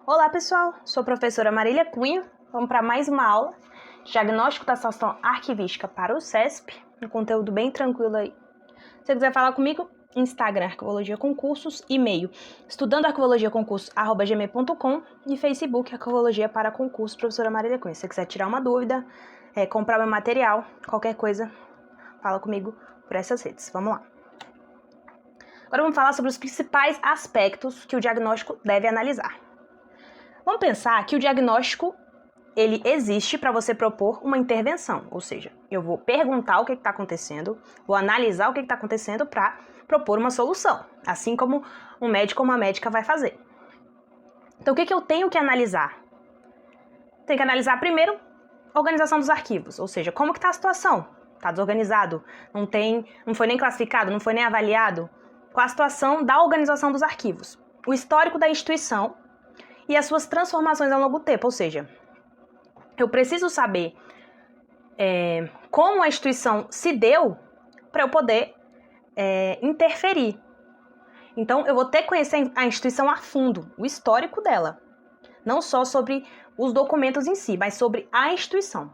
Olá pessoal, sou a professora Marília Cunha. Vamos para mais uma aula de diagnóstico da situação arquivística para o CESP, um conteúdo bem tranquilo aí. Se você quiser falar comigo, Instagram Arquivologia Concursos, e-mail estudandoarquivologiaconcursos@gmail.com e Facebook Arquivologia para Concursos, professora Marília Cunha. Se você quiser tirar uma dúvida, comprar meu material, qualquer coisa, fala comigo por essas redes. Vamos lá. Agora vamos falar sobre os principais aspectos que o diagnóstico deve analisar. Vamos pensar que o diagnóstico, ele existe para você propor uma intervenção, ou seja, eu vou perguntar o que está acontecendo, vou analisar o que está acontecendo para propor uma solução, assim como um médico ou uma médica vai fazer. Então, o que eu tenho que analisar? Tem que analisar primeiro a organização dos arquivos, ou seja, como que está a situação? Está desorganizado? Não foi nem classificado, não foi nem avaliado? Qual a situação da organização dos arquivos? O histórico da instituição e as suas transformações ao longo do tempo, ou seja, eu preciso saber como a instituição se deu para eu poder interferir. Então, eu vou ter que conhecer a instituição a fundo, o histórico dela. Não só sobre os documentos em si, mas sobre a instituição.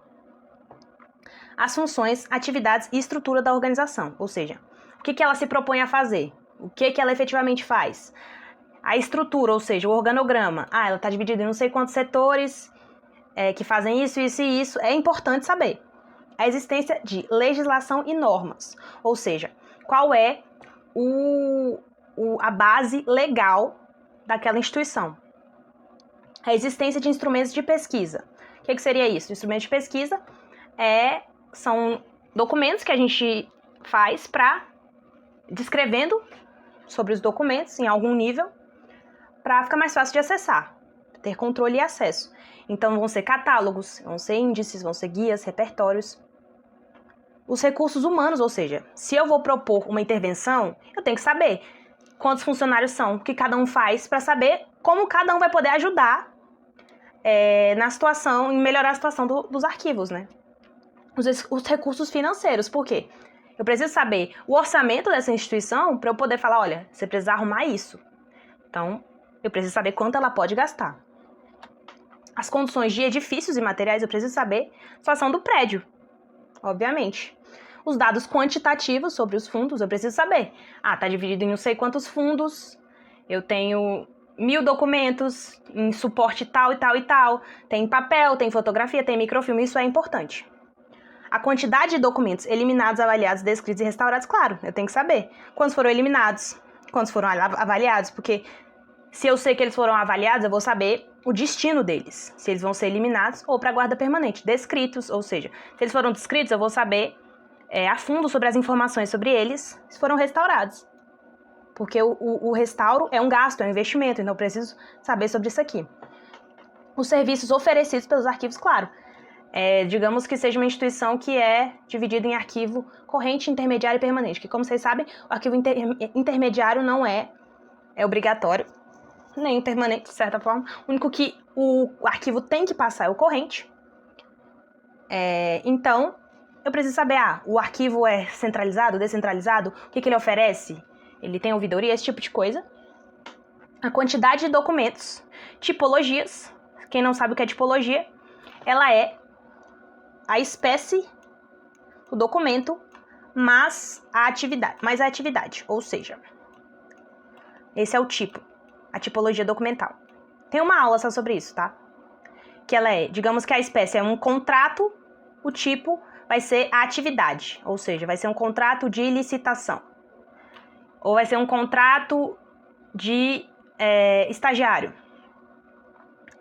As funções, atividades e estrutura da organização, ou seja, o que ela se propõe a fazer, o que ela efetivamente faz. A estrutura, ou seja, o organograma. Ela está dividida em não sei quantos setores que fazem isso, isso e isso. É importante saber. A existência de legislação e normas. Ou seja, qual é a base legal daquela instituição. A existência de instrumentos de pesquisa. O que seria isso? Instrumentos de pesquisa são documentos que a gente faz para descrevendo sobre os documentos em algum nível, para ficar mais fácil de acessar, ter controle e acesso. Então, vão ser catálogos, vão ser índices, vão ser guias, repertórios. Os recursos humanos, ou seja, se eu vou propor uma intervenção, eu tenho que saber quantos funcionários são, o que cada um faz, para saber como cada um vai poder ajudar na situação, em melhorar a situação dos arquivos, né? Os recursos financeiros, por quê? Eu preciso saber o orçamento dessa instituição para eu poder falar, olha, você precisa arrumar isso. Então, eu preciso saber quanto ela pode gastar. As condições de edifícios e materiais, eu preciso saber a situação do prédio, obviamente. Os dados quantitativos sobre os fundos, eu preciso saber. Tá dividido em não sei quantos fundos, eu tenho 1000 documentos em suporte tal e tal e tal, tem papel, tem fotografia, tem microfilme, isso é importante. A quantidade de documentos eliminados, avaliados, descritos e restaurados, claro, eu tenho que saber. Quantos foram eliminados, quantos foram avaliados, porque se eu sei que eles foram avaliados, eu vou saber o destino deles, se eles vão ser eliminados ou para guarda permanente. Descritos, ou seja, se eles foram descritos, eu vou saber a fundo sobre as informações sobre eles, se foram restaurados. Porque o restauro é um gasto, é um investimento, então eu preciso saber sobre isso aqui. Os serviços oferecidos pelos arquivos, claro. Digamos que seja uma instituição que é dividida em arquivo corrente, intermediário e permanente, que, como vocês sabem, o arquivo intermediário não é obrigatório, nem permanente, de certa forma. O único que o arquivo tem que passar é o corrente. Então, eu preciso saber, o arquivo é centralizado, descentralizado, o que ele oferece? Ele tem ouvidoria, esse tipo de coisa. A quantidade de documentos, tipologias. Quem não sabe o que é tipologia, ela é a espécie, o documento, mais a atividade, ou seja, esse é o tipo, a tipologia documental. Tem uma aula só sobre isso, tá? Que ela digamos que a espécie é um contrato, o tipo vai ser a atividade, ou seja, vai ser um contrato de licitação, ou vai ser um contrato de estagiário.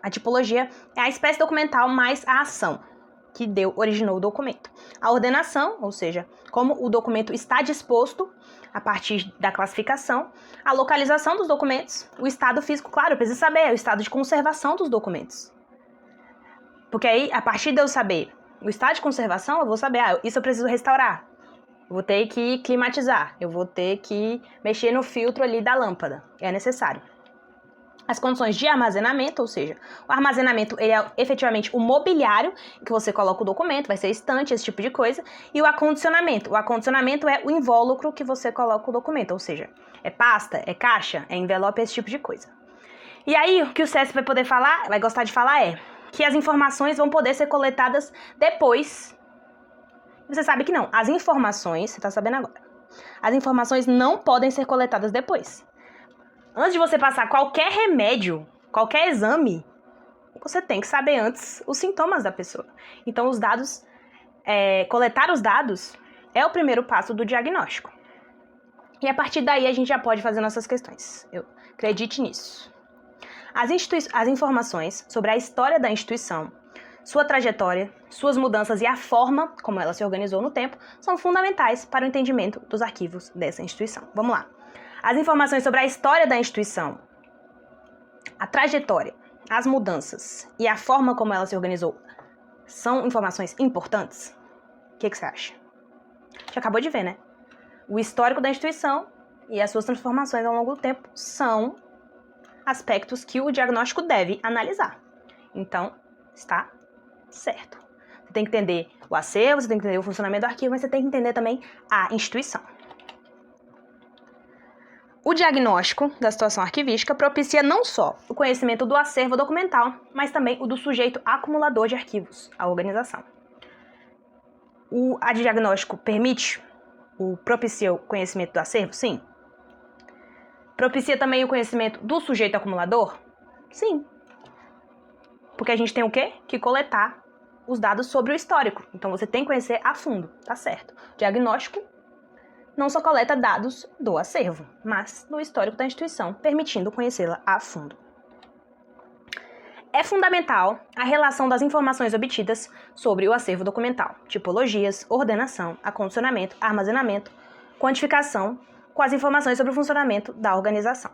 A tipologia é a espécie documental mais a ação que originou o documento. A ordenação, ou seja, como o documento está disposto a partir da classificação. A localização dos documentos. O estado físico, claro, eu preciso saber o estado de conservação dos documentos. Porque aí, a partir de eu saber o estado de conservação, eu vou saber, isso eu preciso restaurar. Eu vou ter que climatizar, eu vou ter que mexer no filtro ali da lâmpada. É necessário. As condições de armazenamento, ou seja, o armazenamento ele é efetivamente o mobiliário que você coloca o documento, vai ser estante, esse tipo de coisa, e o acondicionamento. O acondicionamento é o invólucro que você coloca o documento, ou seja, é pasta, é caixa, é envelope, esse tipo de coisa. E aí, o que o CESP vai poder falar, vai gostar de falar que as informações vão poder ser coletadas depois. Você sabe que não. As informações, você tá sabendo agora, as informações não podem ser coletadas depois. Antes de você passar qualquer remédio, qualquer exame, você tem que saber antes os sintomas da pessoa. Então, os dados, coletar os dados é o primeiro passo do diagnóstico. E a partir daí a gente já pode fazer nossas questões. Acredite nisso. As informações sobre a história da instituição, sua trajetória, suas mudanças e a forma como ela se organizou no tempo são fundamentais para o entendimento dos arquivos dessa instituição. Vamos lá. As informações sobre a história da instituição, a trajetória, as mudanças e a forma como ela se organizou são informações importantes? O que você acha? Já acabou de ver, né? O histórico da instituição e as suas transformações ao longo do tempo são aspectos que o diagnóstico deve analisar. Então, está certo. Você tem que entender o acervo, você tem que entender o funcionamento do arquivo, mas você tem que entender também a instituição. O diagnóstico da situação arquivística propicia não só o conhecimento do acervo documental, mas também o do sujeito acumulador de arquivos, a organização. A diagnóstico propicia o conhecimento do acervo? Sim. Propicia também o conhecimento do sujeito acumulador? Sim. Porque a gente tem o quê? Que coletar os dados sobre o histórico. Então você tem que conhecer a fundo, tá certo? O diagnóstico não só coleta dados do acervo, mas do histórico da instituição, permitindo conhecê-la a fundo. É fundamental a relação das informações obtidas sobre o acervo documental, tipologias, ordenação, acondicionamento, armazenamento, quantificação, com as informações sobre o funcionamento da organização.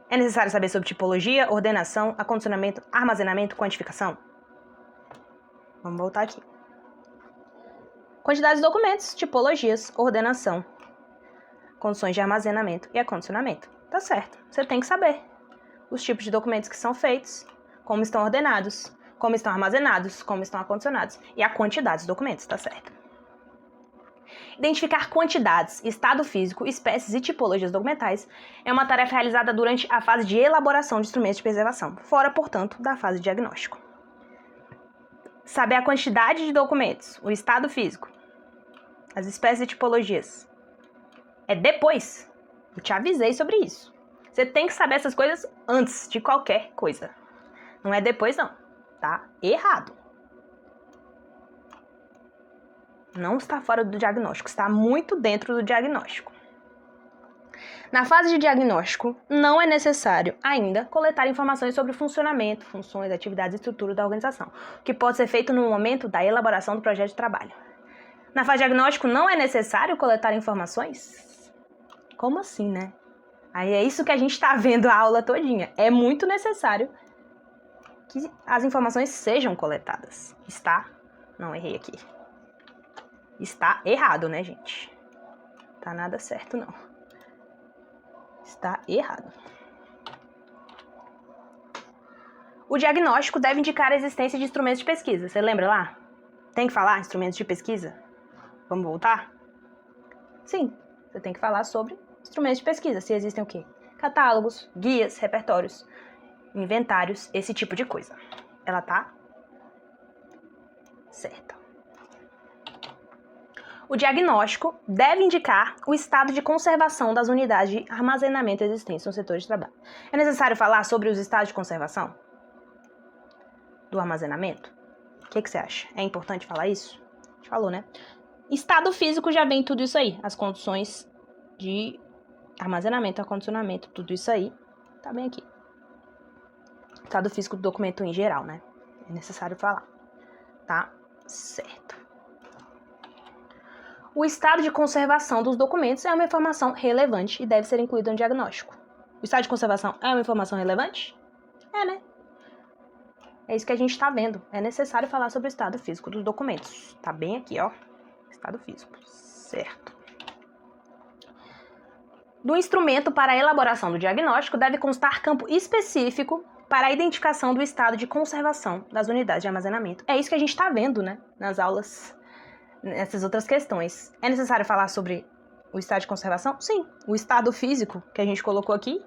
É necessário saber sobre tipologia, ordenação, acondicionamento, armazenamento, quantificação? Vamos voltar aqui. Quantidade de documentos, tipologias, ordenação, condições de armazenamento e acondicionamento. Tá certo, você tem que saber os tipos de documentos que são feitos, como estão ordenados, como estão armazenados, como estão acondicionados e a quantidade de documentos, tá certo. Identificar quantidades, estado físico, espécies e tipologias documentais é uma tarefa realizada durante a fase de elaboração de instrumentos de preservação, fora, portanto, da fase de diagnóstico. Saber a quantidade de documentos, o estado físico, as espécies e tipologias, é depois. Eu te avisei sobre isso. Você tem que saber essas coisas antes de qualquer coisa. Não é depois, não. Tá errado. Não está fora do diagnóstico, está muito dentro do diagnóstico. Na fase de diagnóstico, não é necessário ainda coletar informações sobre o funcionamento, funções, atividades e estrutura da organização, o que pode ser feito no momento da elaboração do projeto de trabalho. Na fase de diagnóstico, não é necessário coletar informações? Como assim, né? Aí é isso que a gente está vendo a aula todinha. É muito necessário que as informações sejam coletadas. Não, errei aqui. Está errado, né, gente? Tá nada certo, não. Está errado. O diagnóstico deve indicar a existência de instrumentos de pesquisa. Você lembra lá? Tem que falar instrumentos de pesquisa? Vamos voltar? Sim, você tem que falar sobre instrumentos de pesquisa. Se existem o quê? Catálogos, guias, repertórios, inventários, esse tipo de coisa. Ela tá certa. O diagnóstico deve indicar o estado de conservação das unidades de armazenamento existentes no setor de trabalho. É necessário falar sobre os estados de conservação do armazenamento? O que você acha? É importante falar isso? A gente falou, né? Estado físico já vem tudo isso aí. As condições de armazenamento, acondicionamento, tudo isso aí tá bem aqui. Estado físico do documento em geral, né? É necessário falar. Tá certo. O estado de conservação dos documentos é uma informação relevante e deve ser incluída no diagnóstico. O estado de conservação é uma informação relevante? É, né? É isso que a gente está vendo. É necessário falar sobre o estado físico dos documentos. Tá bem aqui, ó. Estado físico. Certo. Do instrumento para a elaboração do diagnóstico deve constar campo específico para a identificação do estado de conservação das unidades de armazenamento. É isso que a gente está vendo, né? Nas aulas, nessas outras questões. É necessário falar sobre o estado de conservação? Sim. O estado físico que a gente colocou aqui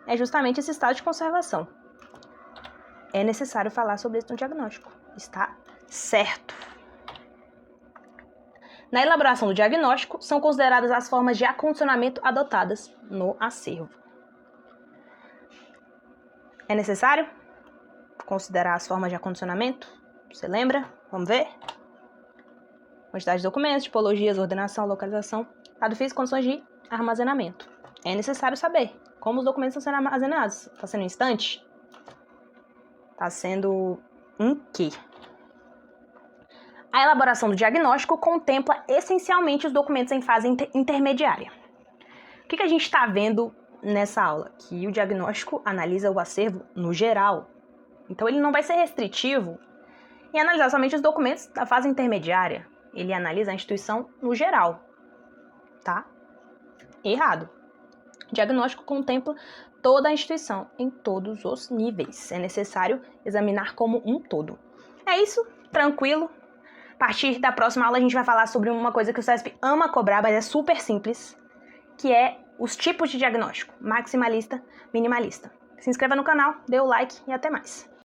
é justamente esse estado de conservação. É necessário falar sobre isso no diagnóstico. Está certo. Na elaboração do diagnóstico, são consideradas as formas de acondicionamento adotadas no acervo. É necessário considerar as formas de acondicionamento? Você lembra? Vamos ver? Quantidade de documentos, tipologias, ordenação, localização, dado físico, condições de armazenamento. É necessário saber como os documentos estão sendo armazenados. Está sendo em estante? Está sendo em quê? A elaboração do diagnóstico contempla essencialmente os documentos em fase intermediária. O que a gente está vendo nessa aula? Que o diagnóstico analisa o acervo no geral. Então, ele não vai ser restritivo em analisar somente os documentos da fase intermediária. Ele analisa a instituição no geral, tá? Errado. O diagnóstico contempla toda a instituição, em todos os níveis. É necessário examinar como um todo. É isso, tranquilo. A partir da próxima aula a gente vai falar sobre uma coisa que o CESP ama cobrar, mas é super simples, que é os tipos de diagnóstico, maximalista, minimalista. Se inscreva no canal, dê o like e até mais.